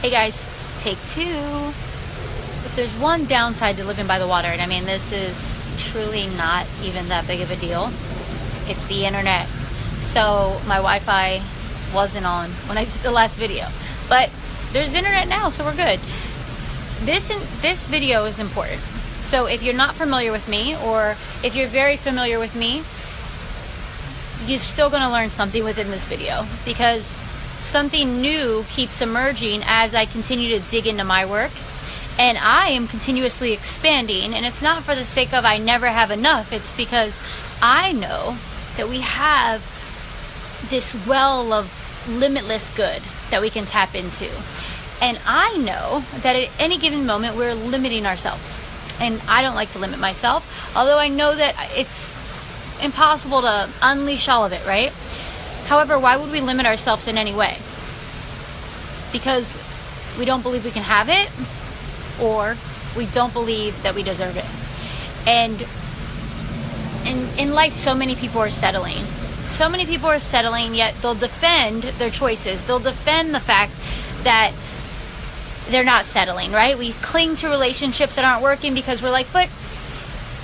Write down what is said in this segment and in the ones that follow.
Hey guys, take two. If there's one downside to living by the water, and I mean this is truly not even that big of a deal, it's the internet. So my Wi-Fi wasn't on when I did the last video, but there's internet now, so we're good. This video is important. So if you're not familiar with me, or if you're very familiar with me, you're still going to learn something within this video, because something new keeps emerging as I continue to dig into my work, and I am continuously expanding. And it's not for the sake of I never have enough. It's because I know that we have this well of limitless good that we can tap into, and I know that at any given moment we're limiting ourselves, and I don't like to limit myself, although I know that it's impossible to unleash all of it, right? However, why would we limit ourselves in any way? Because we don't believe we can have it, or we don't believe that we deserve it. And in life, so many people are settling. So many people are settling, yet they'll defend their choices. They'll defend the fact that they're not settling, right? We cling to relationships that aren't working because we're like, but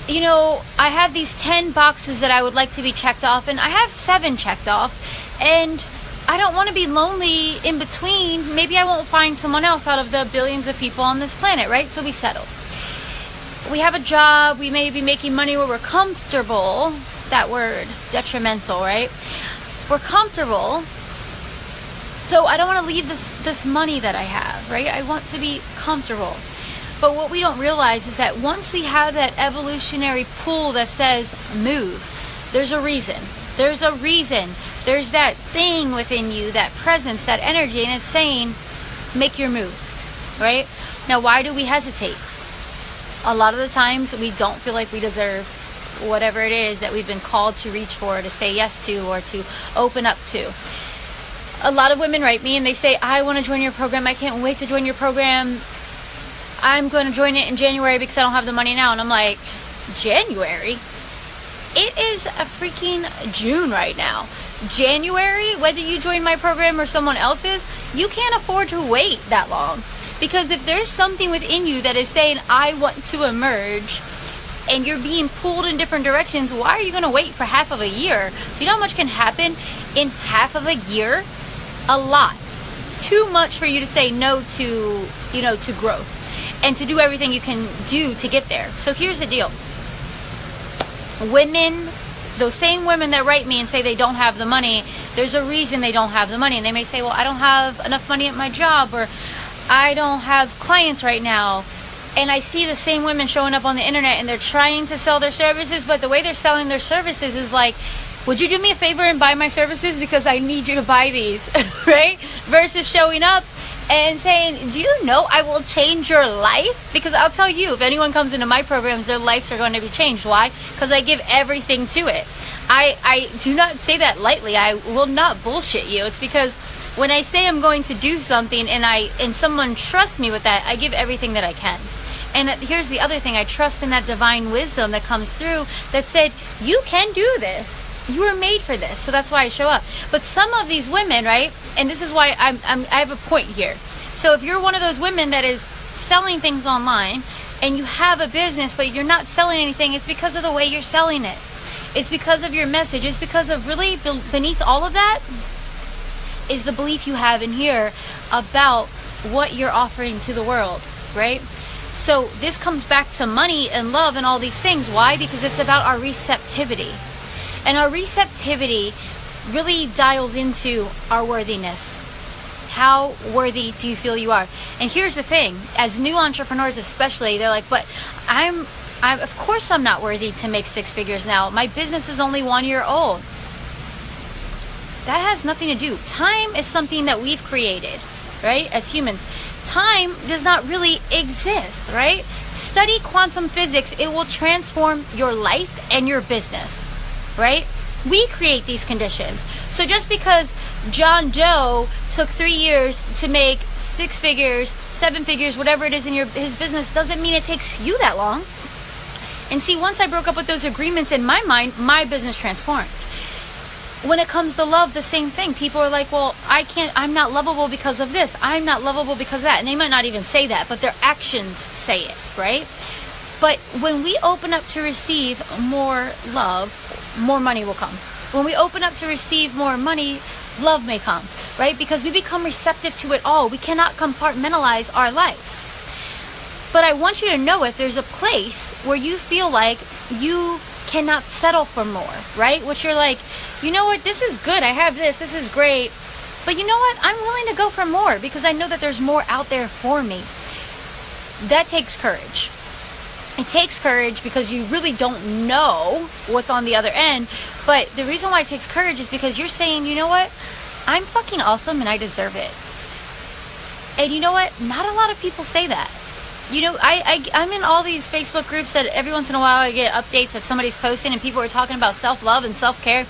you know, I have these 10 boxes that I would like to be checked off, and I have 7 checked off, and I don't want to be lonely in between. Maybe I won't find someone else out of the billions of people on this planet, right? So we settle. We have a job, we may be making money where we're comfortable. That word, detrimental, right? We're comfortable. So I don't want to leave this money that I have, right? I want to be comfortable. But what we don't realize is that once we have that evolutionary pull that says move, there's a reason. There's a reason. There's that thing within you, that presence, that energy, and it's saying, make your move, right? Now, why do we hesitate? A lot of the times we don't feel like we deserve whatever it is that we've been called to reach for, to say yes to, or to open up to. A lot of women write me and they say, I want to join your program. I can't wait to join your program. I'm going to join it in January because I don't have the money now. And I'm like, January? It is a freaking June right now. January, whether you join my program or someone else's, you can't afford to wait that long. Because if there's something within you that is saying, I want to emerge, and you're being pulled in different directions, why are you going to wait for half of a year? Do you know how much can happen in half of a year? A lot. Too much for you to say no to, to growth, and to do everything you can do to get there. So here's the deal. Women, those same women that write me and say they don't have the money, there's a reason they don't have the money. And they may say, well, I don't have enough money at my job, or I don't have clients right now. And I see the same women showing up on the internet and they're trying to sell their services, but the way they're selling their services is like, would you do me a favor and buy my services because I need you to buy these, right? Versus showing up and saying, do you know I will change your life? Because I'll tell you, if anyone comes into my programs, their lives are going to be changed. Why? Because I give everything to it. I do not say that lightly. I will not bullshit you. It's because when I say I'm going to do something and someone trusts me with that, I give everything that I can. And here's the other thing. I trust in that divine wisdom that comes through that said, you can do this. You were made for this. So that's why I show up. But some of these women, right? And this is why I have a point here. So if you're one of those women that is selling things online and you have a business, but you're not selling anything, it's because of the way you're selling it. It's because of your message. It's because of really beneath all of that is the belief you have in here about what you're offering to the world, right? So this comes back to money and love and all these things. Why? Because it's about our receptivity. And our receptivity really dials into our worthiness. How worthy do you feel you are? And here's the thing. As new entrepreneurs especially, they're like, but I'm of course I'm not worthy to make 6 figures now. My business is only 1 year old. That has nothing to do. Time is something that we've created, right? As humans. Time does not really exist, right? Study quantum physics. It will transform your life and your business, right? We create these conditions. So just because John Doe took 3 years to make 6 figures, 7 figures, whatever it is in his business, doesn't mean it takes you that long. And see, once I broke up with those agreements in my mind, my business transformed. when it comes to love, the same thing. People are like, well, I'm not lovable because of this. I'm not lovable because of that. And they might not even say that, but their actions say it, right? But when we open up to receive more love, more money will come. When we open up to receive more money, love may come, right? Because we become receptive to it all. We cannot compartmentalize our lives. But I want you to know, if there's a place where you feel like you cannot settle for more, right? Which you're like, you know what, this is good, I have this is great, but you know what, I'm willing to go for more because I know that there's more out there for me. That takes courage. It takes courage because you really don't know what's on the other end. But the reason why it takes courage is because you're saying, you know what, I'm fucking awesome and I deserve it. And you know what, not a lot of people say that. You know, I'm in all these Facebook groups that every once in a while I get updates that somebody's posting and people are talking about self-love and self-care.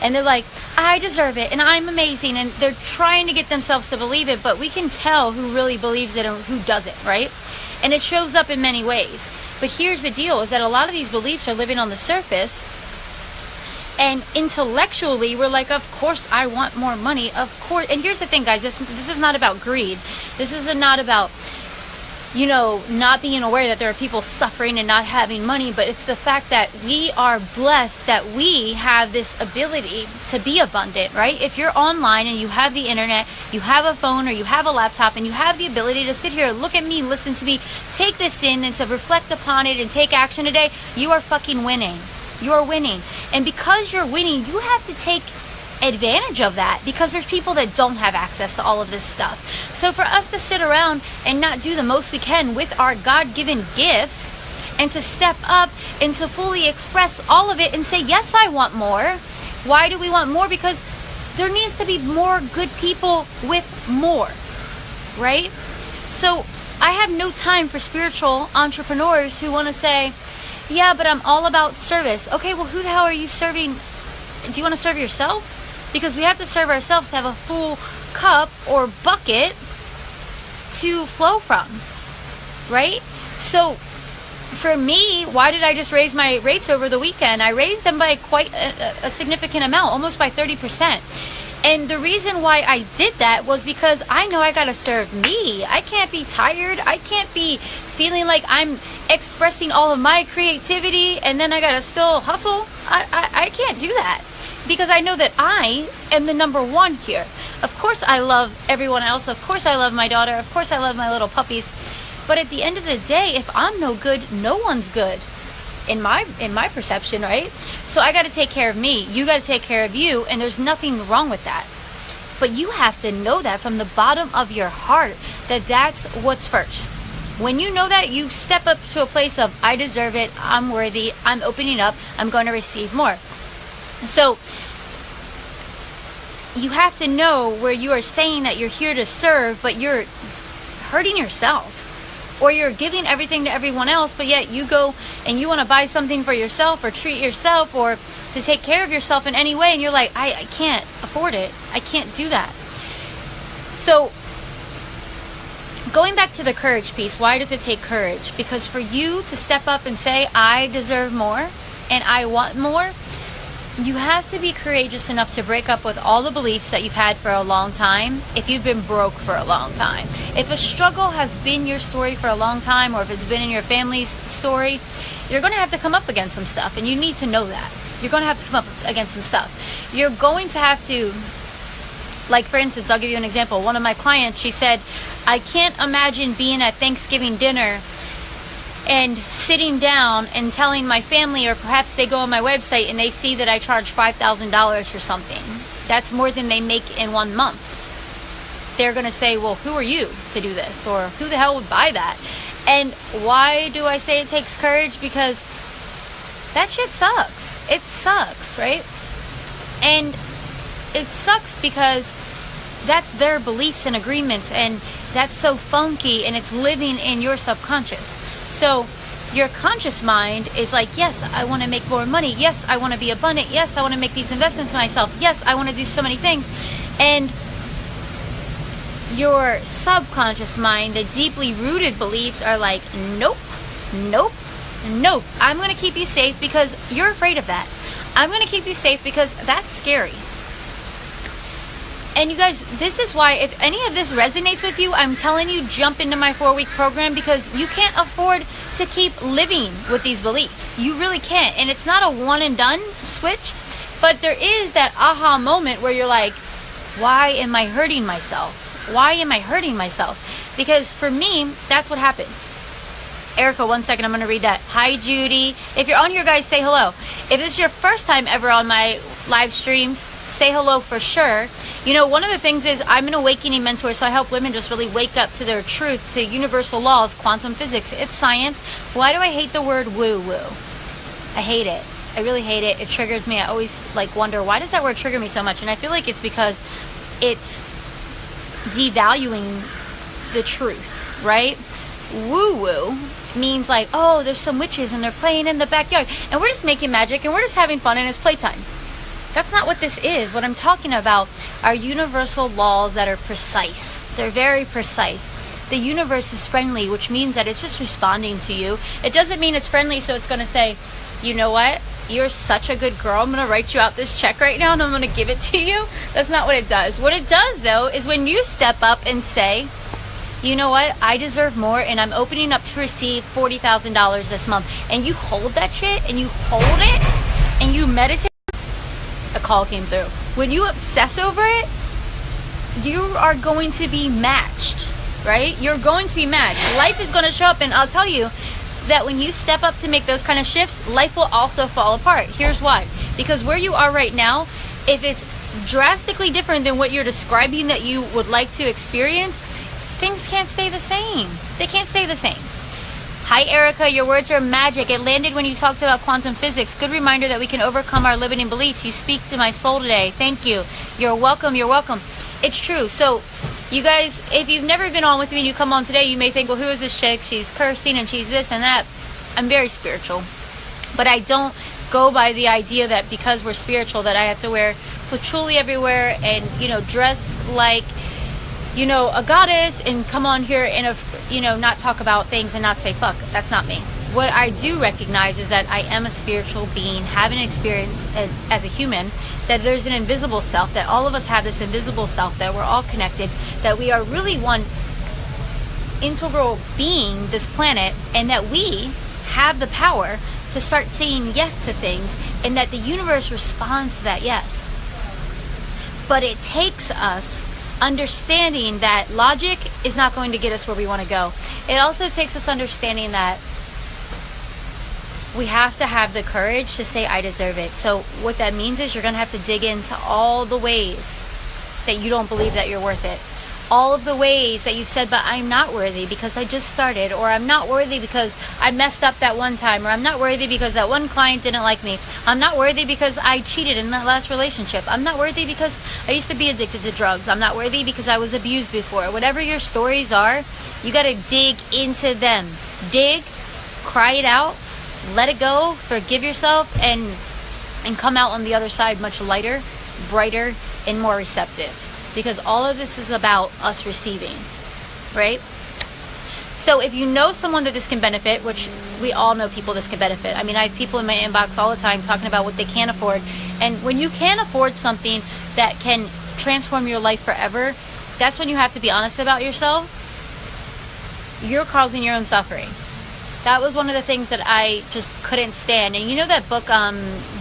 And they're like, I deserve it and I'm amazing. And they're trying to get themselves to believe it. But we can tell who really believes it and who doesn't, right? And it shows up in many ways. But here's the deal, is that a lot of these beliefs are living on the surface. And intellectually, we're like, of course I want more money, of course. And here's the thing, guys, this is not about greed. This is not about, you know, not being aware that there are people suffering and not having money, but it's the fact that we are blessed that we have this ability to be abundant, right? If you're online and you have the internet, you have a phone or you have a laptop and you have the ability to sit here, look at me, listen to me, take this in and to reflect upon it and take action today, you are fucking winning. You are winning. And because you're winning, you have to take advantage of that, because there's people that don't have access to all of this stuff. So for us to sit around and not do the most we can with our God-given gifts and to step up and to fully express all of it and say, yes, I want more. Why do we want more? Because there needs to be more good people with more, right? So I have no time for spiritual entrepreneurs who want to say, yeah, but I'm all about service. Okay, well, who the hell are you serving? Do you want to serve yourself? Because we have to serve ourselves to have a full cup or bucket to flow from, right? So for me, why did I just raise my rates over the weekend? I raised them by quite a significant amount, almost by 30%. And the reason why I did that was because I know I gotta serve me. I can't be tired. I can't be feeling like I'm expressing all of my creativity and then I gotta still hustle. I can't do that. Because I know that I am the number one here. Of course I love everyone else. Of course I love my daughter. Of course I love my little puppies. But at the end of the day, if I'm no good, no one's good. In my perception, right? So I got to take care of me. You got to take care of you. And there's nothing wrong with that. But you have to know that from the bottom of your heart, that that's what's first. When you know that, you step up to a place of, I deserve it. I'm worthy. I'm opening up. I'm going to receive more. So you have to know where you are saying that you're here to serve, but you're hurting yourself. Or you're giving everything to everyone else, but yet you go and you want to buy something for yourself or treat yourself or to take care of yourself in any way. And you're like, I can't afford it. I can't do that. So going back to the courage piece, why does it take courage? Because for you to step up and say, I deserve more and I want more, you have to be courageous enough to break up with all the beliefs that you've had for a long time. If you've been broke for a long time, if a struggle has been your story for a long time, or if it's been in your family's story, you're going to have to come up against some stuff, and you need to know that. You're going to have to come up against some stuff. You're going to have to, like for instance, I'll give you an example. One of my clients, she said, I can't imagine being at Thanksgiving dinner and sitting down and telling my family, or perhaps they go on my website and they see that I charge $5,000 for something. That's more than they make in 1 month. They're going to say, well, who are you to do this? Or who the hell would buy that? And why do I say it takes courage? Because that shit sucks. It sucks, right? And it sucks because that's their beliefs and agreements, and that's so funky, and it's living in your subconscious. So your conscious mind is like, yes, I want to make more money. Yes, I want to be abundant. Yes, I want to make these investments in myself. Yes, I want to do so many things. And your subconscious mind, the deeply rooted beliefs are like, nope, nope, nope. I'm going to keep you safe because you're afraid of that. I'm going to keep you safe because that's scary. And you guys, this is why, if any of this resonates with you, I'm telling you, jump into my 4-week program, because you can't afford to keep living with these beliefs. You really can't. And it's not a one and done switch, but there is that aha moment where you're like, why am I hurting myself? Why am I hurting myself? Because for me, that's what happened. Erica, 1 second, I'm going to read that. Hi, Judy. If you're on here, guys, say hello. If this is your first time ever on my live streams, say hello for sure. You know, one of the things is I'm an awakening mentor, so I help women just really wake up to their truth, to universal laws, quantum physics. It's science. Why do I hate the word woo-woo? I hate it. I really hate it. It triggers me. I always wonder, why does that word trigger me so much? And I feel like it's because it's devaluing the truth, right? Woo-woo means like, oh, there's some witches and they're playing in the backyard and we're just making magic and we're just having fun and it's playtime. That's not what this is. What I'm talking about are universal laws that are precise. They're very precise. The universe is friendly, which means that it's just responding to you. It doesn't mean it's friendly, so it's going to say, you know what? You're such a good girl. I'm going to write you out this check right now and I'm going to give it to you. That's not what it does. What it does, though, is when you step up and say, you know what? I deserve more and I'm opening up to receive $40,000 this month. And you hold that shit and you hold it and you meditate. A call came through. When you obsess over it, you are going to be matched, right? You're going to be matched. Life is going to show up, and I'll tell you that when you step up to make those kind of shifts, life will also fall apart. Here's why. Because where you are right now, if it's drastically different than what you're describing that you would like to experience, things can't stay the same. They can't stay the same. Hi, Erica. Your words are magic. It landed when you talked about quantum physics. Good reminder that we can overcome our limiting beliefs. You speak to my soul today. Thank you. You're welcome. You're welcome. It's true. So, you guys, if you've never been on with me and you come on today, you may think, well, who is this chick? She's cursing and she's this and that. I'm very spiritual. But I don't go by the idea that because we're spiritual that I have to wear patchouli everywhere and, dress like, a goddess and come on here and, not talk about things and not say fuck. That's not me. What I do recognize is that I am a spiritual being, have an experience as a human, that there's an invisible self, that all of us have this invisible self, that we're all connected, that we are really one integral being, this planet, and that we have the power to start saying yes to things, and that the universe responds to that yes. But it takes us understanding that logic is not going to get us where we want to go. It also takes us understanding that we have to have the courage to say I deserve it. So what that means is you're going to have to dig into all the ways that you don't believe that you're worth it. All of the ways that you've said, but I'm not worthy because I just started, or I'm not worthy because I messed up that one time, or I'm not worthy because that one client didn't like me. I'm not worthy because I cheated in that last relationship. I'm not worthy because I used to be addicted to drugs. I'm not worthy because I was abused before. Whatever your stories are, you got to dig into them. Dig, cry it out, let it go, forgive yourself, and come out on the other side much lighter, brighter, and more receptive. Because all of this is about us receiving, right? So if you know someone that this can benefit, which we all know people this can benefit. I mean, I have people in my inbox all the time talking about what they can't afford. And when you can't afford something that can transform your life forever, that's when you have to be honest about yourself. You're causing your own suffering. That was one of the things that I just couldn't stand. And you know that book,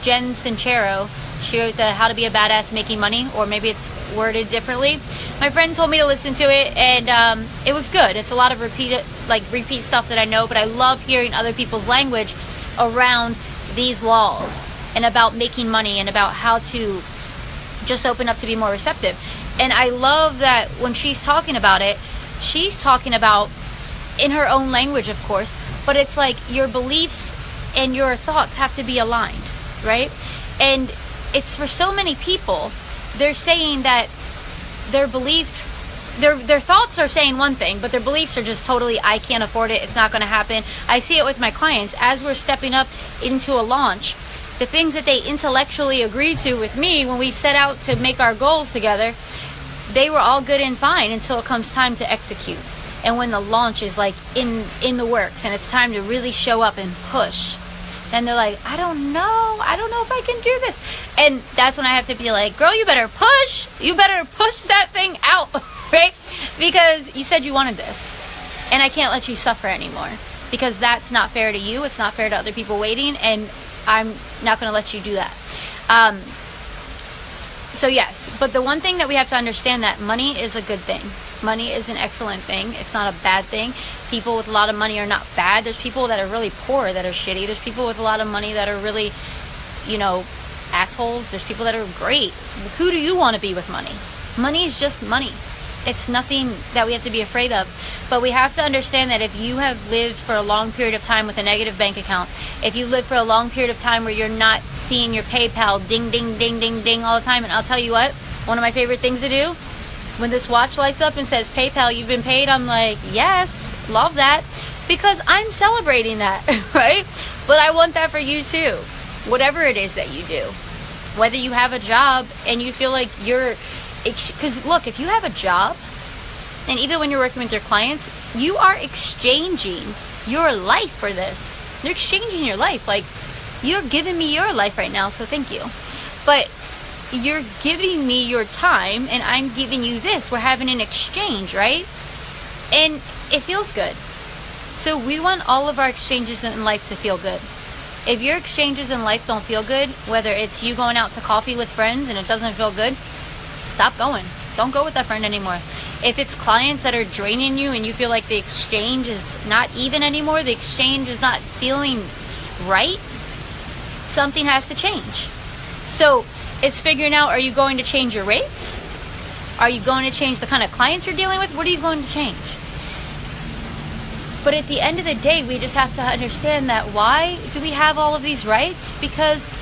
Jen Sincero, she wrote the How to Be a Badass Making Money, or maybe it's worded differently. My friend told me to listen to it, and it was good. It's a lot of repeat stuff that I know, but I love hearing other people's language around these laws and about making money and about how to just open up to be more receptive. And I love that when she's talking about it, she's talking about in her own language, of course, but it's like your beliefs and your thoughts have to be aligned, right? And it's for so many people, they're saying that their beliefs, their thoughts are saying one thing, but their beliefs are just totally, I can't afford it, it's not going to happen. I see it with my clients. As we're stepping up into a launch, the things that they intellectually agreed to with me when we set out to make our goals together, they were all good and fine until it comes time to execute. And when the launch is like in the works and it's time to really show up and push, And they're like, I don't know if I can do this. And that's when I have to be like, girl, you better push that thing out, right? Because you said you wanted this, and I can't let you suffer anymore, because that's not fair to you. It's not fair to other people waiting, and I'm not going to let you do that. So yes, but the one thing that we have to understand, that money is a good thing. Money is an excellent thing. It's not a bad thing. People with a lot of money are not bad. There's people that are really poor that are shitty. There's people with a lot of money that are really, assholes. There's people that are great. Who do you want to be with money? Money is just money. It's nothing that we have to be afraid of. But we have to understand that if you have lived for a long period of time with a negative bank account, if you live for a long period of time where you're not seeing your PayPal ding, ding, ding, ding, ding all the time, and I'll tell you what, one of my favorite things to do, when this watch lights up and says PayPal, you've been paid, I'm like, yes, love that, because I'm celebrating that, right? But I want that for you too, whatever it is that you do. Whether you have a job and you feel like because look, if you have a job, and even when you're working with your clients, you are exchanging your life for this. You're exchanging your life. Like, you're giving me your life right now, so thank you. But you're giving me your time, and I'm giving you this. We're having an exchange, right? And it feels good. So we want all of our exchanges in life to feel good. If your exchanges in life don't feel good, whether it's you going out to coffee with friends and it doesn't feel good, stop going. Don't go with that friend anymore. If it's clients that are draining you and you feel like the exchange is not even anymore, the exchange is not feeling right, something has to change. So it's figuring out, are you going to change your rates? Are you going to change the kind of clients you're dealing with? What are you going to change? But at the end of the day, we just have to understand that why do we have all of these rights? Because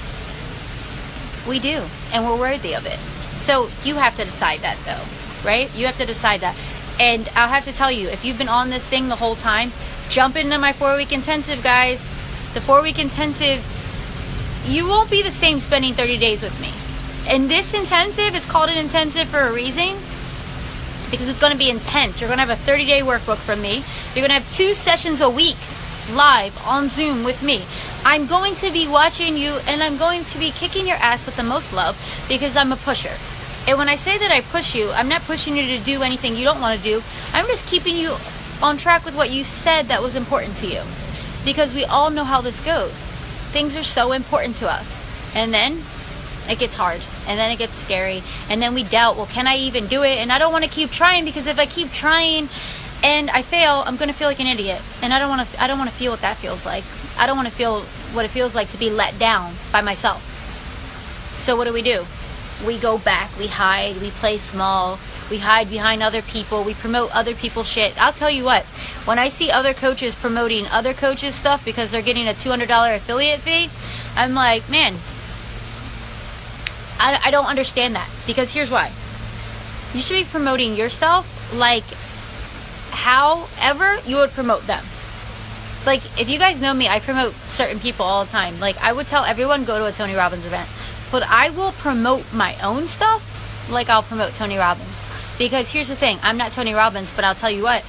we do, and we're worthy of it. So you have to decide that though, right? You have to decide that. And I'll have to tell you, if you've been on this thing the whole time, jump into my 4-week intensive, guys. The 4-week intensive, you won't be the same spending 30 days with me. And this intensive, it's called an intensive for a reason, because it's going to be intense. You're going to have a 30-day workbook from me. You're going to have 2 sessions a week live on Zoom with me. I'm going to be watching you, and I'm going to be kicking your ass with the most love, because I'm a pusher. And when I say that I push you, I'm not pushing you to do anything you don't want to do. I'm just keeping you on track with what you said that was important to you. Because we all know how this goes. Things are so important to us. And then it gets hard. And then it gets scary. And then we doubt, well, can I even do it? And I don't want to keep trying, because if I keep trying and I fail, I'm going to feel like an idiot. And I don't want to feel what that feels like. I don't want to feel what it feels like to be let down by myself. So what do? We go back, we hide, we play small, we hide behind other people, we promote other people's shit. I'll tell you what, when I see other coaches promoting other coaches' stuff because they're getting a $200 affiliate fee, I'm like, man, I don't understand that. Because here's why. You should be promoting yourself like however you would promote them. Like, if you guys know me, I promote certain people all the time. Like, I would tell everyone, go to a Tony Robbins event. But I will promote my own stuff like I'll promote Tony Robbins. Because here's the thing, I'm not Tony Robbins, but I'll tell you what,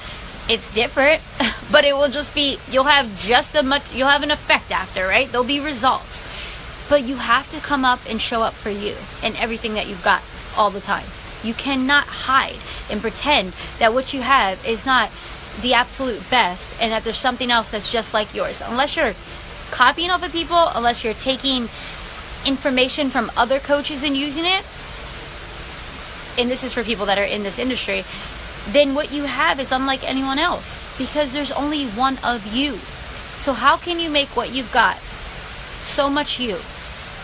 it's different. But it will just be, you'll have an effect after, right? There'll be results. But you have to come up and show up for you and everything that you've got all the time. You cannot hide and pretend that what you have is not the absolute best and that there's something else that's just like yours. Unless you're copying off of people, unless you're taking information from other coaches and using it, and this is for people that are in this industry, then what you have is unlike anyone else, because there's only one of you. So how can you make what you've got so much you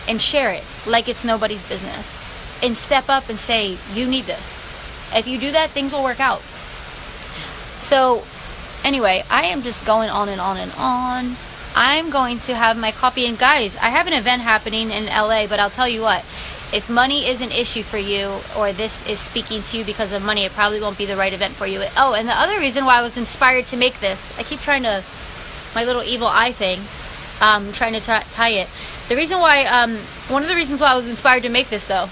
and share it like it's nobody's business and step up and say, you need this? If you do that, things will work out. So anyway, I am just going on and on and on. I'm going to have my coffee. And guys, I have an event happening in LA, but I'll tell you what, if money is an issue for you, or this is speaking to you because of money, it probably won't be the right event for you. Oh, and the other reason why I was inspired to make this, I keep trying to, my little evil eye thing, trying to tie it. The reason why, one of the reasons why I was inspired to make this though,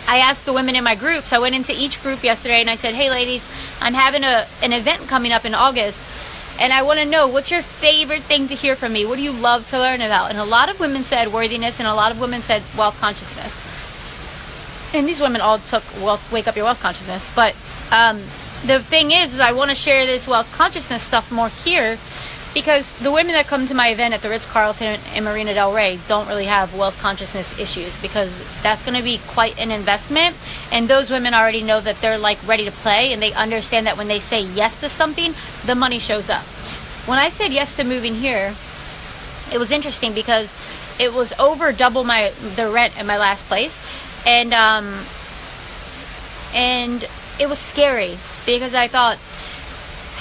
I asked the women in my groups, I went into each group yesterday and I said, hey ladies, I'm having an event coming up in August, And I want to know, what's your favorite thing to hear from me? What do you love to learn about? And a lot of women said worthiness, and a lot of women said wealth consciousness. And these women all took wake up your wealth consciousness. But the thing is I want to share this wealth consciousness stuff more here, because the women that come to my event at the Ritz-Carlton in Marina Del Rey don't really have wealth consciousness issues, because that's going to be quite an investment. And those women already know that they're like ready to play, and they understand that when they say yes to something, the money shows up. When I said yes to moving here, it was interesting because it was over double the rent in my last place. And it was scary, because I thought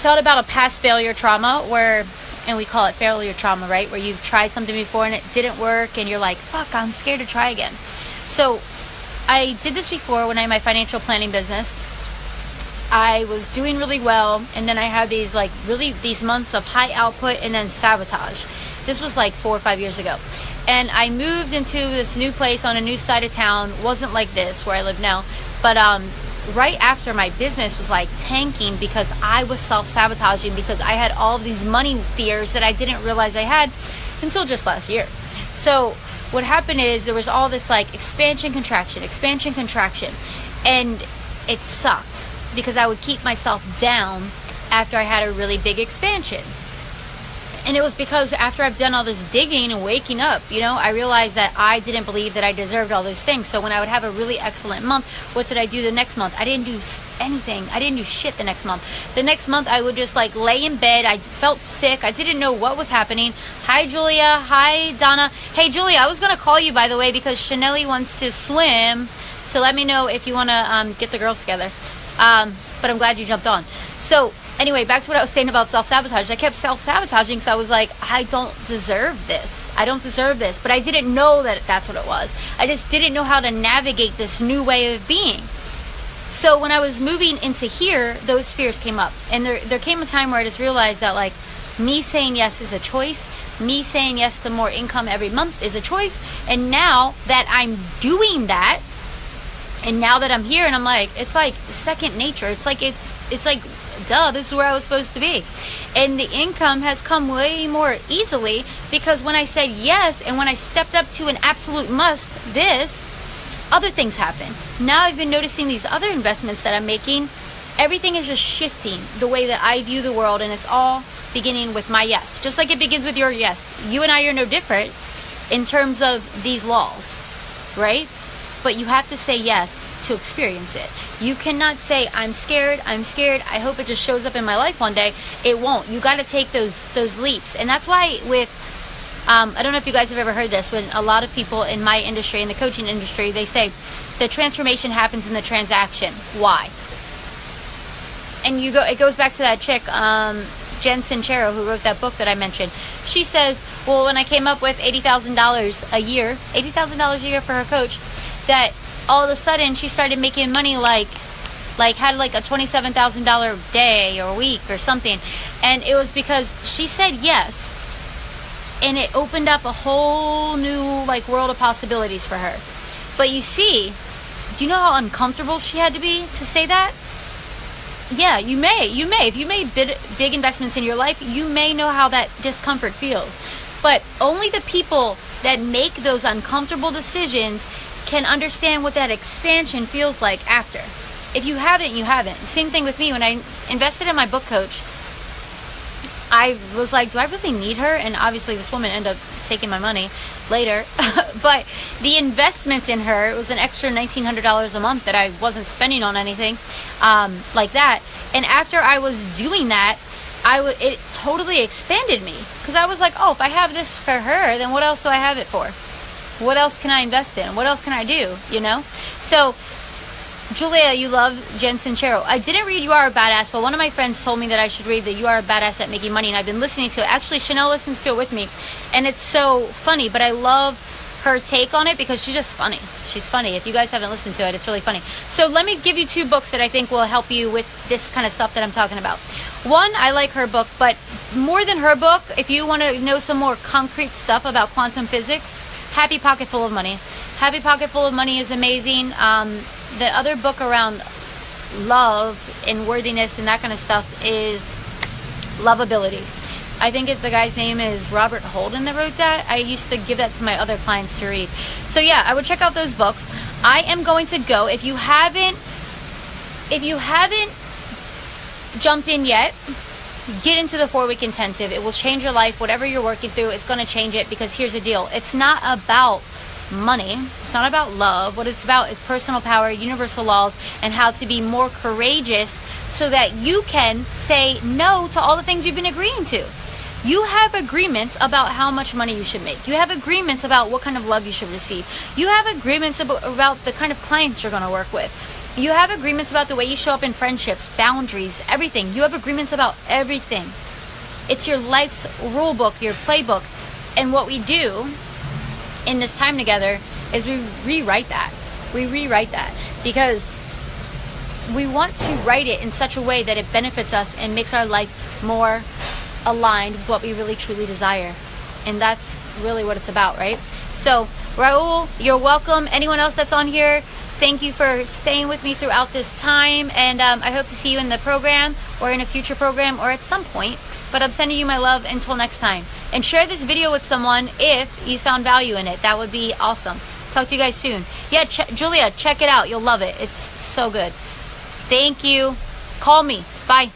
about a past failure trauma where, and we call it failure trauma, right? Where you've tried something before and it didn't work, and you're like, fuck, I'm scared to try again. So I did this before when I had my financial planning business. I was doing really well, and then I had these months of high output and then sabotage. This was like 4 or 5 years ago. And I moved into this new place on a new side of town. Wasn't like this where I live now, but right after my business was like tanking, because I was self-sabotaging, because I had all of these money fears that I didn't realize I had until just last year. So what happened is there was all this like expansion, contraction, and it sucked, because I would keep myself down after I had a really big expansion. And it was because after I've done all this digging and waking up, I realized that I didn't believe that I deserved all those things. So when I would have a really excellent month, what did I do the next month? I didn't do anything. I didn't do shit the next month. The next month I would just like lay in bed. I felt sick. I didn't know what was happening. Hi, Julia. Hi, Donna. Hey, Julia, I was going to call you, by the way, because Chanelli wants to swim. So let me know if you want to get the girls together. But I'm glad you jumped on. So anyway, back to what I was saying about self-sabotage. I kept self-sabotaging because I was like, I don't deserve this. I don't deserve this. But I didn't know that that's what it was. I just didn't know how to navigate this new way of being. So when I was moving into here, those fears came up. And there came a time where I just realized that like me saying yes is a choice. Me saying yes to more income every month is a choice. And now that I'm doing that, and now that I'm here, and I'm like, it's like second nature. It's like, duh, this is where I was supposed to be. And the income has come way more easily, because when I said yes, and when I stepped up to an absolute must, other things happen. Now I've been noticing these other investments that I'm making. Everything is just shifting the way that I view the world, and it's all beginning with my yes. Just like it begins with your yes. You and I are no different in terms of these laws, right? But you have to say yes to experience it. You cannot say, I'm scared, I hope it just shows up in my life one day. It won't. You got to take those leaps. And that's why with, I don't know if you guys have ever heard this, when a lot of people in my industry, in the coaching industry, they say, the transformation happens in the transaction. Why? And it goes back to that chick, Jen Sincero, who wrote that book that I mentioned. She says, well, when I came up with $80,000 a year for her coach, that all of a sudden she started making money like had like a $27,000 day or week or something. And it was because she said yes, and it opened up a whole new like world of possibilities for her. But you see, do you know how uncomfortable she had to be to say that? Yeah, you may. If you made big investments in your life, you may know how that discomfort feels. But only the people that make those uncomfortable decisions can understand what that expansion feels like after. If you haven't, you haven't. Same thing with me. When I invested in my book coach, I was like, do I really need her? And obviously this woman ended up taking my money later. But the investment in her, it was an extra $1,900 a month that I wasn't spending on anything like that. And after I was doing that, it totally expanded me, because I was like, oh, if I have this for her, then what else do I have it for? What else can I invest in? What else can I do? So Julia, you love Jen Sincero. I didn't read You Are a Badass, but one of my friends told me that I should read the You Are a Badass at Making Money, and I've been listening to it. Actually, Chanel listens to it with me, and it's so funny, but I love her take on it because she's just funny. She's funny. If you guys haven't listened to it, it's really funny. So let me give you 2 books that I think will help you with this kind of stuff that I'm talking about. One, I like her book, but more than her book, if you want to know some more concrete stuff about quantum physics, Happy Pocket Full of Money. Happy Pocket Full of Money is amazing. The other book around love and worthiness and that kind of stuff is Lovability. I think the guy's name is Robert Holden that wrote that. I used to give that to my other clients to read. So yeah, I would check out those books. I am going to go. If you haven't jumped in yet, get into the 4-week intensive. It will change your life. Whatever you're working through, it's going to change it, because here's the deal. It's not about money. It's not about love. What it's about is personal power, universal laws, and how to be more courageous so that you can say no to all the things you've been agreeing to. You have agreements about how much money you should make. You have agreements about what kind of love you should receive. You have agreements about the kind of clients you're going to work with. You have agreements about the way you show up in friendships, boundaries, everything. You have agreements about everything. It's your life's rule book, your playbook. And what we do in this time together is we rewrite that. We rewrite that because we want to write it in such a way that it benefits us and makes our life more aligned with what we really truly desire. And that's really what it's about, right? So Raul, you're welcome. Anyone else that's on here, thank you for staying with me throughout this time, and I hope to see you in the program or in a future program or at some point. But I'm sending you my love until next time, and share this video with someone if you found value in it. That would be awesome. Talk to you guys soon. Yeah, Julia, check it out. You'll love it. It's so good. Thank you. Call me. Bye.